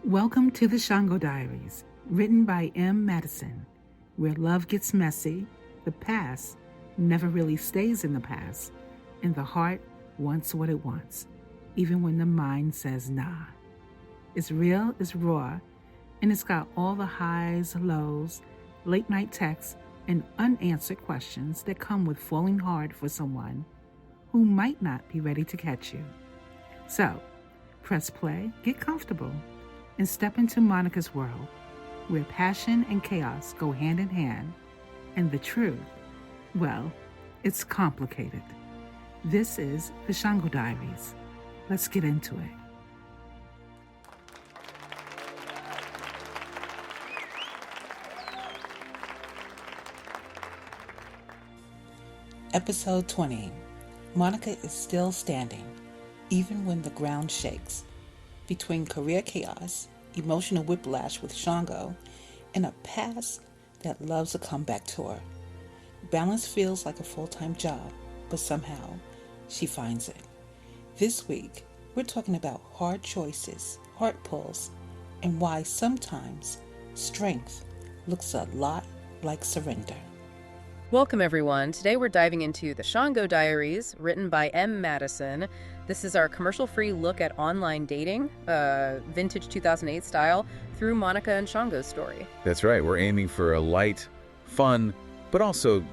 Welcome to the Shango Diaries, written by Madison, where love gets messy, the past never really stays in the past, and the heart wants what it wants, even when the mind says nah. It's real, it's raw, and it's got all the highs, lows, late night texts, and unanswered questions that come with falling hard for someone who might not be ready to catch you. So, press play, get comfortable, and step into Monica's world, where passion and chaos go hand in hand, and the truth, well, it's complicated. This is the Shango Diaries. Let's get into it. Episode 20. Monica is still standing, even when the ground shakes. Between career chaos, emotional whiplash with Shango, and a past that loves a comeback tour. Balance feels like a full-time job, but somehow she finds it. This week, we're talking about hard choices, heart pulls, and why sometimes strength looks a lot like surrender. Welcome, everyone. Today we're diving into the Shango Diaries, written by Madison. This is our commercial-free look at online dating, vintage 2008 style, through Monica and Shango's story. That's right. We're aiming for a light, fun, but also,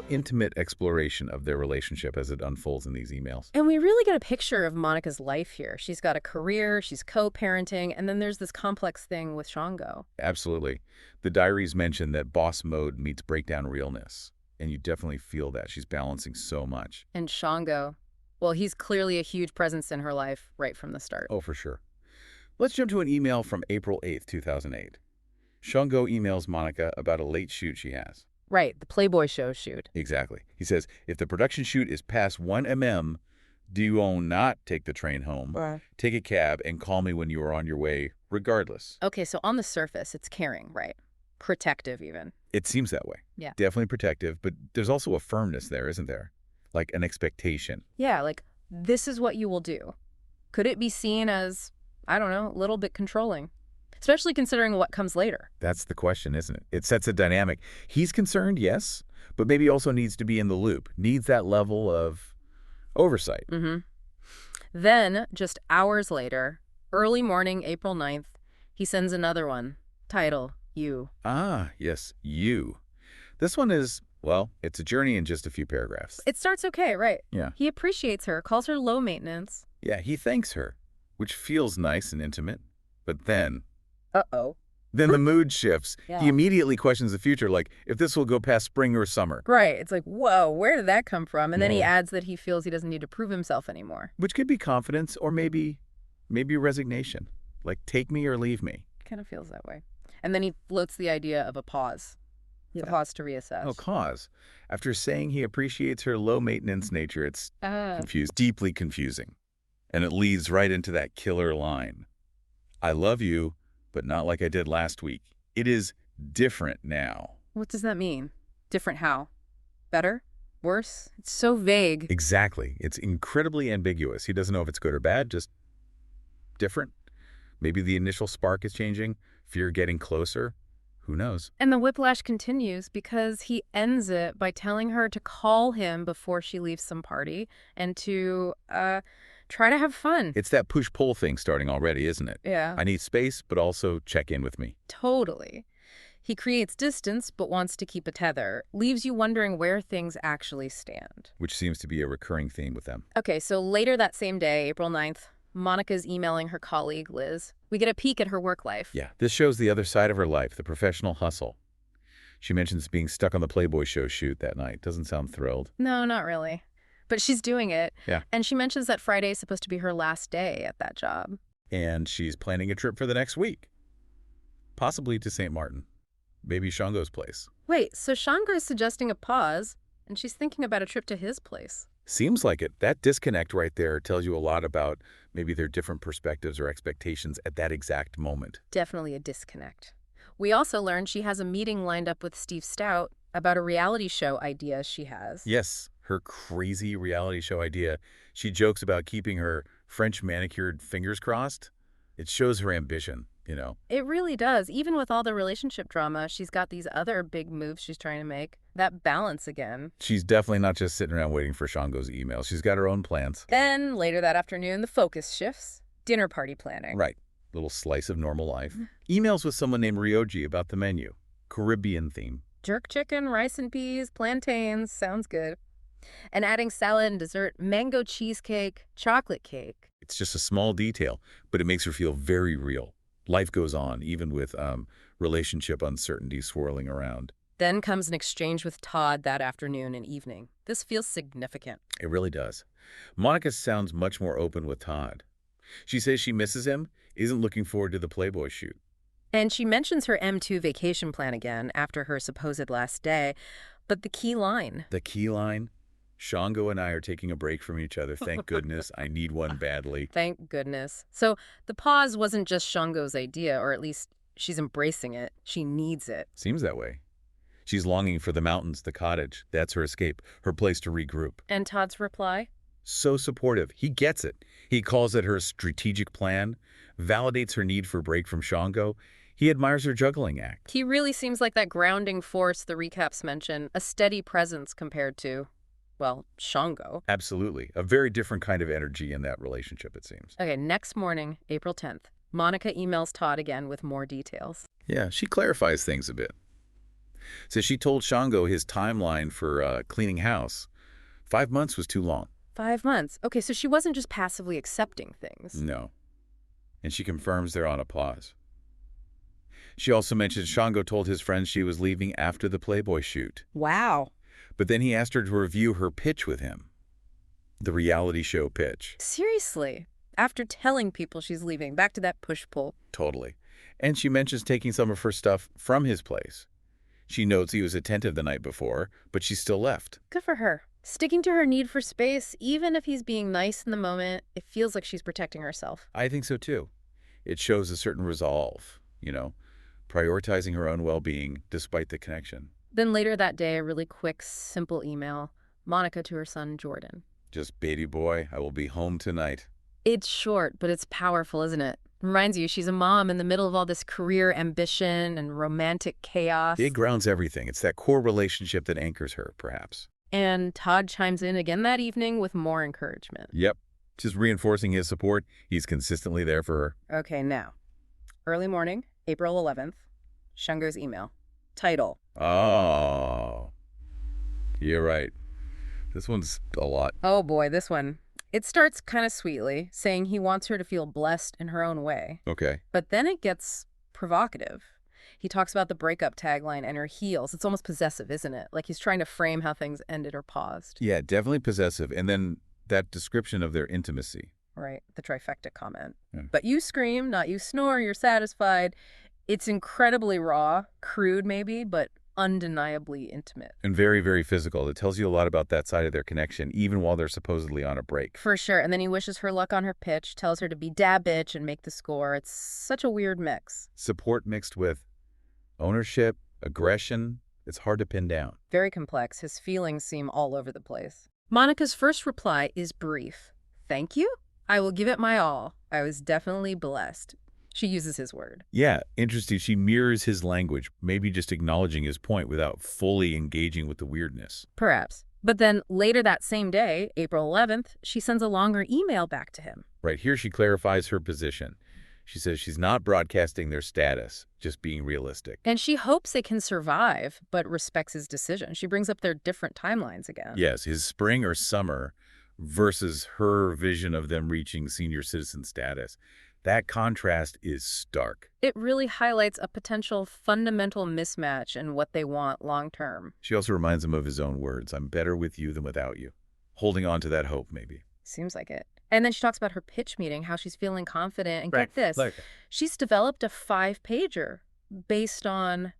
intimate exploration of their relationship as it unfolds in these emails. And we really get a picture of Monica's life here. She's got a career, she's co-parenting, and then there's this complex thing with Shango. Absolutely. The diaries mention that boss mode meets breakdown realness. And you definitely feel that. She's balancing so much. And Shango, well, he's clearly a huge presence in her life right from the start. Oh, for sure. Let's jump to an email from April 8th, 2008. Shango emails Monica about a late shoot she has. Right, the Playboy show shoot. Exactly. He says, if the production shoot is past 1 mm, do you not take the train home, take a cab, and call me when you are on your way, regardless. Okay, so on the surface, it's caring, right? Protective, even. It seems that way. Yeah. Definitely protective, but there's also a firmness there, isn't there? Like an expectation. Yeah, like, this is what you will do. Could it be seen as, I don't know, a little bit controlling? Especially considering what comes later. That's the question, isn't it? It sets a dynamic. He's concerned, yes, but maybe also needs to be in the loop. Needs that level of oversight. Mm-hmm. Then, just hours later, early morning, April 9th, he sends another one. Title, You. Ah, yes, You. This one is, well, it's a journey in just a few paragraphs. It starts okay, right? Yeah. He appreciates her, calls her low maintenance. Yeah, he thanks her, which feels nice and intimate. But then... Uh-oh. Then the mood shifts. Yeah. He immediately questions the future, like if this will go past spring or summer. Right. It's like, whoa, where did that come from? And then he adds that he feels he doesn't need to prove himself anymore. Which could be confidence or maybe resignation. Like, take me or leave me. Kind of feels that way. And then he floats the idea of a pause. Yeah. A pause to reassess. Oh, cause. After saying he appreciates her low-maintenance nature, it's deeply confusing. And it leads right into that killer line. I love you, but not like I did last week. It is different now. What does that mean? Different how? Better? Worse? It's so vague. Exactly. It's incredibly ambiguous. He doesn't know if it's good or bad, just different. Maybe the initial spark is changing, fear getting closer. Who knows? And the whiplash continues because he ends it by telling her to call him before she leaves some party and to try to have fun. It's that push-pull thing starting already, isn't it? Yeah. I need space, but also check in with me. Totally. He creates distance but wants to keep a tether, leaves you wondering where things actually stand. Which seems to be a recurring theme with them. Okay, so later that same day, April 9th, Monica's emailing her colleague, Liz. We get a peek at her work life. Yeah, this shows the other side of her life, the professional hustle. She mentions being stuck on the Playboy show shoot that night. Doesn't sound thrilled. No, not really. But she's doing it. Yeah. And she mentions that Friday is supposed to be her last day at that job. And she's planning a trip for the next week. Possibly to St. Maarten. Maybe Shango's place. Wait, so Shango is suggesting a pause, and she's thinking about a trip to his place. Seems like it. That disconnect right there tells you a lot about maybe their different perspectives or expectations at that exact moment. Definitely a disconnect. We also learned she has a meeting lined up with Steve Stout about a reality show idea she has. Yes, her crazy reality show idea. She jokes about keeping her French manicured fingers crossed. It shows her ambition. you know? It really does. Even with all the relationship drama, she's got these other big moves she's trying to make. That balance again. She's definitely not just sitting around waiting for Shango's email. She's got her own plans. Then, later that afternoon, the focus shifts. Dinner party planning. Right. Little slice of normal life. Emails with someone named Ryoji about the menu. Caribbean theme. Jerk chicken, rice and peas, plantains. Sounds good. And adding salad and dessert, mango cheesecake, chocolate cake. It's just a small detail, but it makes her feel very real. Life goes on, even with relationship uncertainty swirling around. Then comes an exchange with Todd that afternoon and evening. This feels significant. It really does. Monica sounds much more open with Todd. She says she misses him, isn't looking forward to the Playboy shoot. And she mentions her M2 vacation plan again after her supposed last day. But the key line. The key line? Shango and I are taking a break from each other. Thank goodness. I need one badly. Thank goodness. So the pause wasn't just Shango's idea, or at least she's embracing it. She needs it. Seems that way. She's longing for the mountains, the cottage. That's her escape, her place to regroup. And Todd's reply? So supportive. He gets it. He calls it her strategic plan, validates her need for a break from Shango. He admires her juggling act. He really seems like that grounding force the recaps mention, a steady presence compared to, well, Shango. Absolutely. A very different kind of energy in that relationship, it seems. Okay, next morning, April 10th, Monica emails Todd again with more details. Yeah, she clarifies things a bit. Says she told Shango his timeline for cleaning house. 5 months was too long. 5 months. Okay, so she wasn't just passively accepting things. No. And she confirms they're on a pause. She also mentioned Shango told his friends she was leaving after the Playboy shoot. Wow. But then he asked her to review her pitch with him. The reality show pitch. Seriously? After telling people she's leaving, back to that push-pull. Totally. And she mentions taking some of her stuff from his place. She notes he was attentive the night before, but she still left. Good for her. Sticking to her need for space, even if he's being nice in the moment, it feels like she's protecting herself. I think so too. It shows a certain resolve, prioritizing her own well-being despite the connection. Then later that day, a really quick, simple email. Monica to her son, Jordan. Just, baby boy, I will be home tonight. It's short, but it's powerful, isn't it? Reminds you she's a mom in the middle of all this career ambition and romantic chaos. It grounds everything. It's that core relationship that anchors her, perhaps. And Todd chimes in again that evening with more encouragement. Yep. Just reinforcing his support. He's consistently there for her. Okay, now. Early morning, April 11th. Shango's email. Title. Oh. You're right. This one's a lot. Oh boy, this one. It starts kind of sweetly, saying he wants her to feel blessed in her own way. Okay. But then it gets provocative. He talks about the breakup tagline and her heels. It's almost possessive, isn't it? Like he's trying to frame how things ended or paused. Yeah, definitely possessive. And then that description of their intimacy. Right, the trifecta comment. Yeah. But you scream, not you snore, you're satisfied. It's incredibly raw, crude maybe, but undeniably intimate. And very, very physical. It tells you a lot about that side of their connection, even while they're supposedly on a break. For sure. And then he wishes her luck on her pitch, tells her to be dab bitch and make the score. It's such a weird mix. Support mixed with ownership, aggression. It's hard to pin down. Very complex. His feelings seem all over the place. Monica's first reply is brief. Thank you. I will give it my all. I was definitely blessed. She uses his word. Yeah, interesting. She mirrors his language, maybe just acknowledging his point without fully engaging with the weirdness. Perhaps. But then later that same day, April 11th, she sends a longer email back to him. Right here, she clarifies her position. She says she's not broadcasting their status, just being realistic. And she hopes they can survive, but respects his decision. She brings up their different timelines again. Yes, his spring or summer versus her vision of them reaching senior citizen status. That contrast is stark. It really highlights a potential fundamental mismatch in what they want long term. She also reminds him of his own words, I'm better with you than without you. Holding on to that hope, maybe. Seems like it. And then she talks about her pitch meeting, how she's feeling confident. And get this, she's developed a 5-pager based on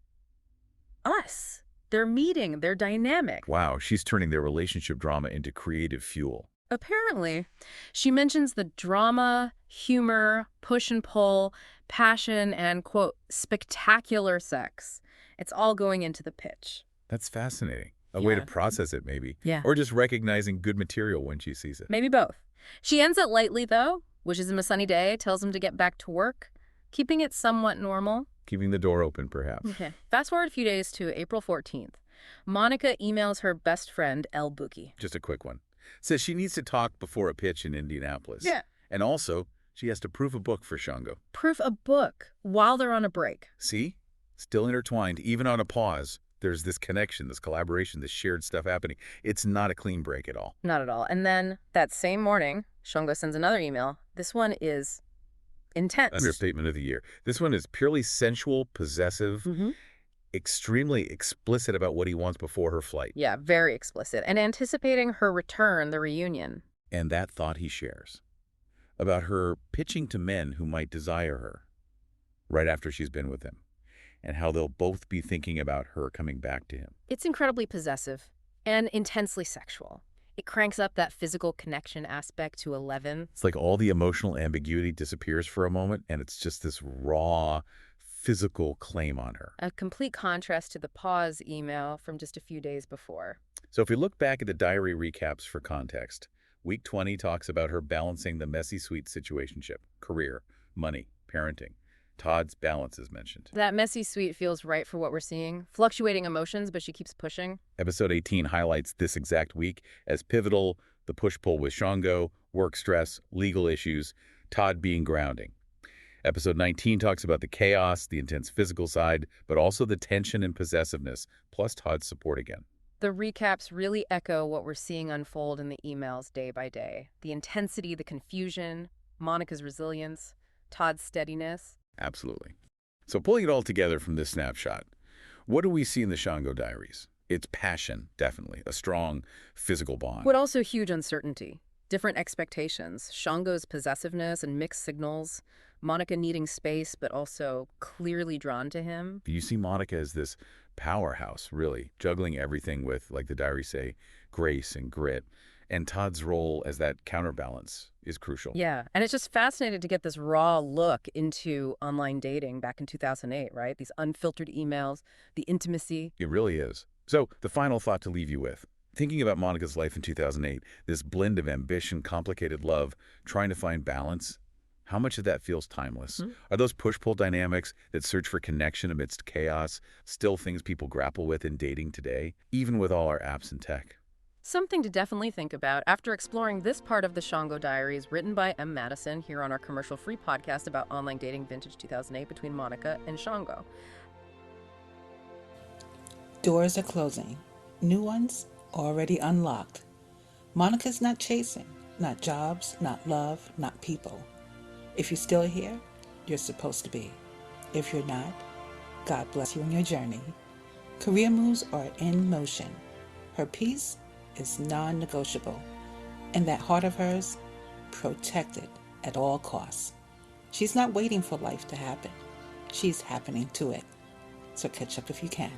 us, their meeting, their dynamic. Wow, she's turning their relationship drama into creative fuel. Apparently. She mentions the drama, humor, push and pull, passion, and, quote, spectacular sex. It's all going into the pitch. That's fascinating. A way to process it, maybe. Yeah. Or just recognizing good material when she sees it. Maybe both. She ends it lightly, though, wishes him a sunny day, tells him to get back to work. Keeping it somewhat normal. Keeping the door open, perhaps. Okay. Fast forward a few days to April 14th. Monica emails her best friend, El Buki. Just a quick one. Says she needs to talk before a pitch in Indianapolis. Yeah. And also, she has to proof a book for Shango. Proof a book while they're on a break. See? Still intertwined, even on a pause. There's this connection, this collaboration, this shared stuff happening. It's not a clean break at all. Not at all. And then that same morning, Shango sends another email. This one is intense. Understatement of the year. This one is purely sensual, possessive, extremely explicit about what he wants before her flight. Yeah, very explicit. And anticipating her return, the reunion. And that thought he shares about her pitching to men who might desire her right after she's been with him, and how they'll both be thinking about her coming back to him. It's incredibly possessive and intensely sexual. It cranks up that physical connection aspect to 11. It's like all the emotional ambiguity disappears for a moment, and it's just this raw, physical claim on her. A complete contrast to the pause email from just a few days before. So if we look back at the diary recaps for context, week 20 talks about her balancing the messy sweet situationship, career, money, parenting. Todd's balance is mentioned. That messy sweet feels right for what we're seeing. Fluctuating emotions, but she keeps pushing. Episode 18 highlights this exact week as pivotal, the push-pull with Shango, work stress, legal issues, Todd being grounding. Episode 19 talks about the chaos, the intense physical side, but also the tension and possessiveness, plus Todd's support again. The recaps really echo what we're seeing unfold in the emails day by day. The intensity, the confusion, Monica's resilience, Todd's steadiness. Absolutely. So pulling it all together from this snapshot, what do we see in the Shango Diaries? It's passion, definitely, a strong physical bond. But also huge uncertainty, different expectations, Shango's possessiveness and mixed signals, Monica needing space but also clearly drawn to him. You see Monica as this powerhouse, really, juggling everything with, like the diaries say, grace and grit. And Todd's role as that counterbalance is crucial. Yeah, and it's just fascinating to get this raw look into online dating back in 2008, right? These unfiltered emails, the intimacy. It really is. So the final thought to leave you with, thinking about Monica's life in 2008, this blend of ambition, complicated love, trying to find balance, how much of that feels timeless? Are those push-pull dynamics that search for connection amidst chaos still things people grapple with in dating today, even with all our apps and tech? Something to definitely think about after exploring this part of the Shango Diaries written by M. Madison here on our commercial-free podcast about online dating vintage 2008 between Monica and Shango. Doors are closing. New ones already unlocked. Monica's not chasing. Not jobs, not love, not people. If you're still here, you're supposed to be. If you're not, God bless you in your journey. Career moves are in motion. Her peace is non-negotiable, and that heart of hers, protected at all costs. She's not waiting for life to happen. She's happening to it. So catch up if you can.